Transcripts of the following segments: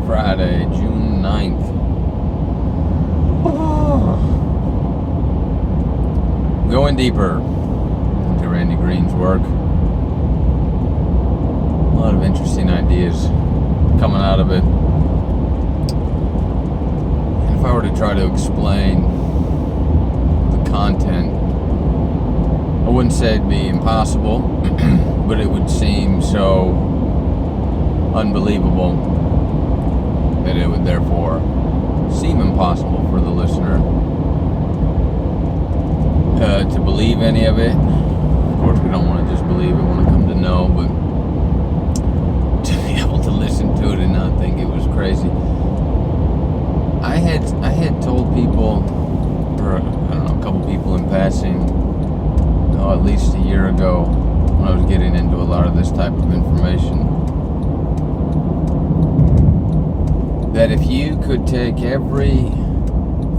Friday, June 9th. Going deeper into Randi Green's work. A lot of interesting ideas coming out of it. And if I were to try to explain the content, I wouldn't say it'd be impossible, but it would seem so unbelievable that it would therefore seem impossible for the listener to believe any of it. Of course, we don't want to just believe it, we want to come to know, but to be able to listen to it and not think it was crazy. I had told people, or I don't know, a couple people in passing, at least a year ago, when I was getting into a lot of this type of information, that if you could take every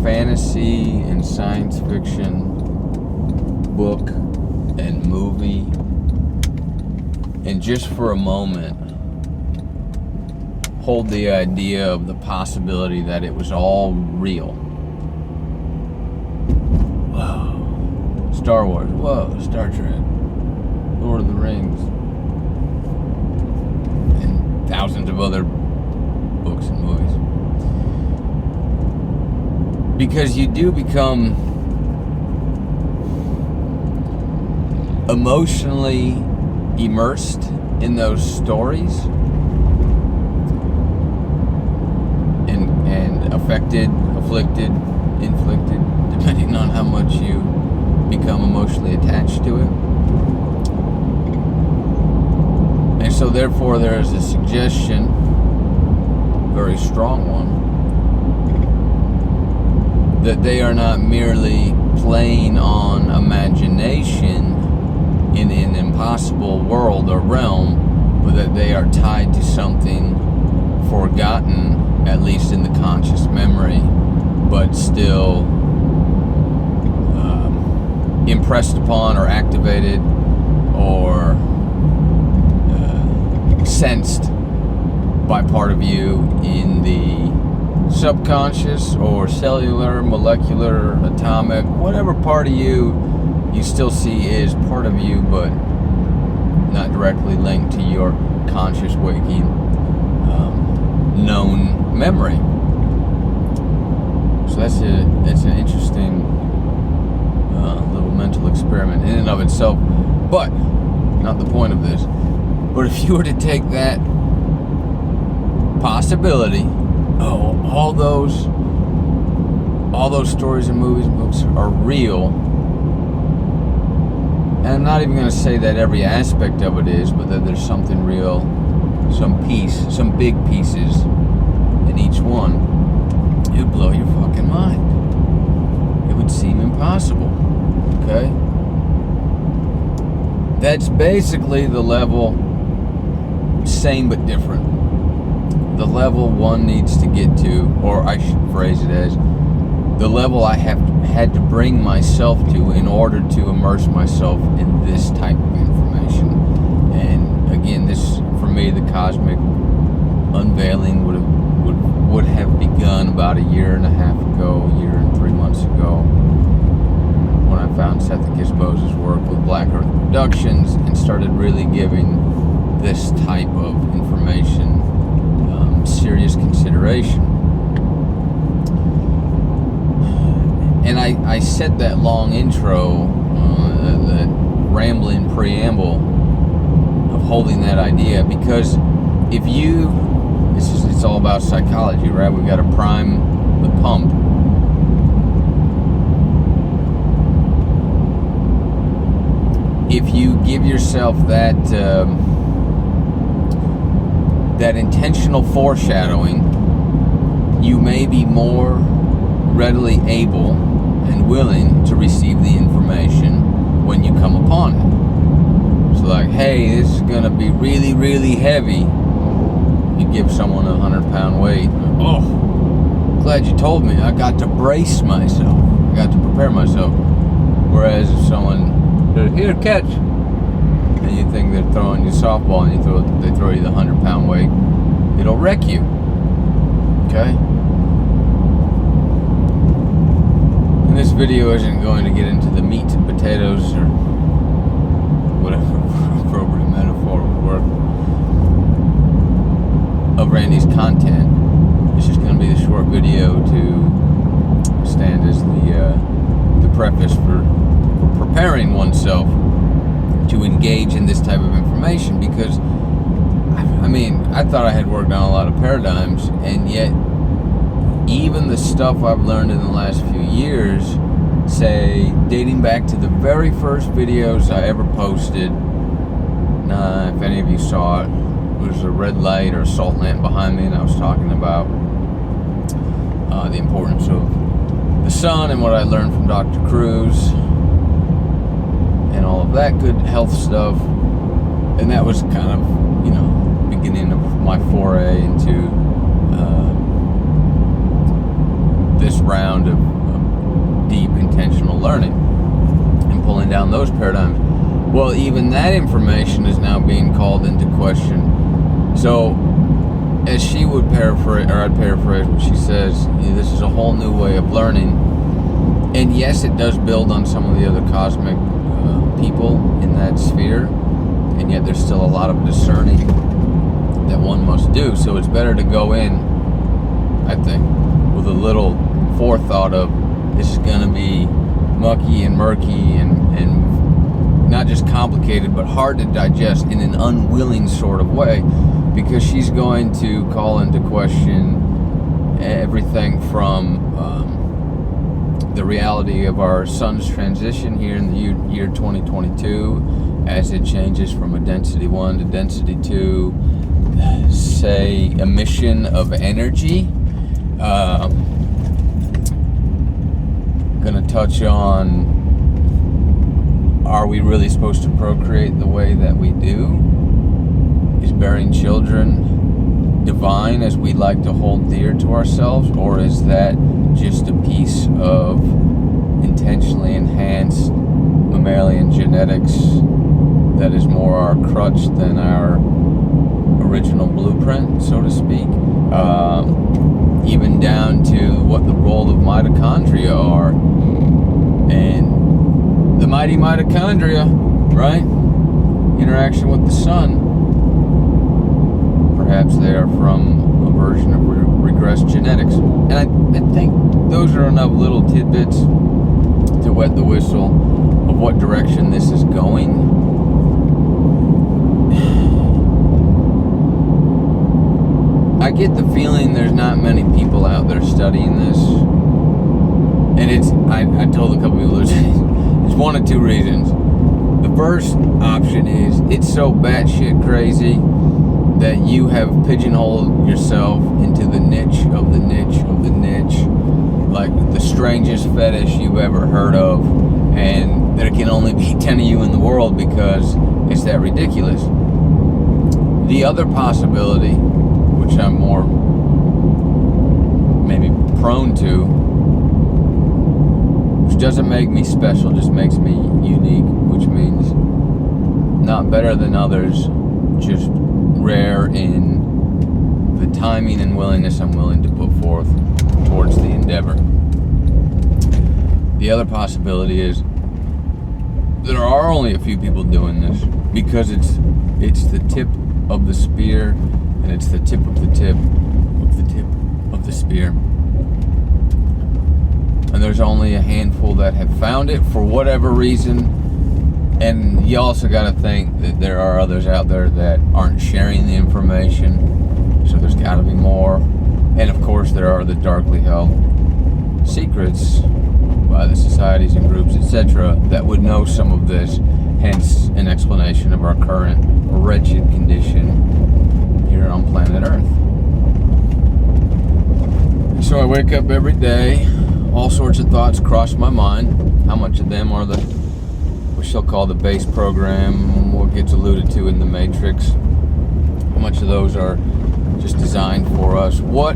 fantasy and science fiction book and movie and just for a moment hold the idea of the possibility that it was all real. Whoa. Star Wars, whoa, Star Trek, Lord of the Rings, and thousands of other books and movies. Because you do become emotionally immersed in those stories and affected, afflicted, inflicted, depending on how much you become emotionally attached to it. And so therefore there is a suggestion, very strong one, that they are not merely playing on imagination in an impossible world or realm, but that they are tied to something forgotten, at least in the conscious memory, but still impressed upon or activated or sensed by part of you in the subconscious or cellular, molecular, atomic, whatever part of you still see is part of you, but not directly linked to your conscious waking known memory. So that's an interesting little mental experiment in and of itself, but not the point of this. But if you were to take that possibility, all those stories and movies and books are real, and I'm not even going to say that every aspect of it is, but that there's something real, some big pieces in each one, it would blow your fucking mind. It would seem impossible, okay? That's basically the level, same but different. The level one needs to get to, or I should phrase it as, the level I had to bring myself to in order to immerse myself in this type of information. And again, this, for me, the cosmic unveiling would have begun about a year and a half ago, a year and 3 months ago, when I found Seth Gizbo's work with Black Earth Productions and started really giving this type of information serious consideration. And I said that long intro, that rambling preamble of holding that idea, because if you, it's all about psychology, right? We've got to prime the pump. If you give yourself that intentional foreshadowing, you may be more readily able and willing to receive the information when you come upon it. So like, hey, this is going to be really, really heavy. You give someone a 100-pound weight. Oh, glad you told me. I got to brace myself. I got to prepare myself. Whereas if someone says, here, catch, and you think they're throwing you softball and they throw you the 100-pound weight, it'll wreck you. Okay? And this video isn't going to get into the meat and potatoes or whatever appropriate metaphor would work of Randi's content. It's just going to be the short video to stand as the preface for preparing oneself to engage in this type of information, because I thought I had worked on a lot of paradigms, and yet even the stuff I've learned in the last few years, say dating back to the very first videos I ever posted, if any of you saw it, there's a red light or a salt lamp behind me, and I was talking about the importance of the sun and what I learned from Dr. Cruz and all of that good health stuff. And that was kind of, beginning of my foray into this round of deep intentional learning and pulling down those paradigms. Well, even that information is now being called into question. So, as she would paraphrase, or I'd paraphrase what she says, this is a whole new way of learning. And yes, it does build on some of the other cosmic people in that sphere, and yet there's still a lot of discerning that one must do. So it's better to go in, I think, with a little forethought of this is going to be mucky and murky and not just complicated, but hard to digest in an unwilling sort of way, because she's going to call into question everything from the reality of our sun's transition here in the year 2022 as it changes from a density 1 to density 2, say emission of energy. Going to touch on, are we really supposed to procreate the way that we do? Is bearing children divine as we like to hold dear to ourselves, or is that just a piece of intentionally enhanced mammalian genetics that is more our crutch than our original blueprint, so to speak? Even down to what the role of mitochondria are, and the mighty mitochondria, right? Interaction with the sun. Perhaps they are from a version of regressed genetics. And I think those are enough little tidbits to wet the whistle of what direction this is going. I get the feeling there's not many people out there studying this. And I told a couple people, it's one of two reasons. The first option is it's so batshit crazy that you have pigeonholed yourself into the niche of the niche of the niche, like the strangest fetish you've ever heard of, and there can only be 10 of you in the world because it's that ridiculous. The other possibility, which I'm more maybe prone to, which doesn't make me special, just makes me unique, which means not better than others, just rare in the timing and willingness I'm willing to put forth towards the endeavor. The other possibility is there are only a few people doing this because it's the tip of the spear, and it's the tip of the tip of the tip of the spear. And there's only a handful that have found it for whatever reason. And you also got to think that there are others out there that aren't sharing the information. So there's got to be more. And of course there are the darkly held secrets by the societies and groups, etc., that would know some of this. Hence an explanation of our current wretched condition here on planet Earth. So I wake up every day, all sorts of thoughts cross my mind. How much of them are what she'll call the base program, what gets alluded to in the Matrix? How much of those are just designed for us? No,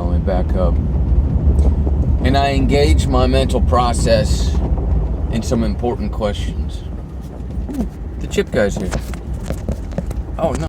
let me back up. And I engage my mental process in some important questions. The chip guy's here. Oh, no.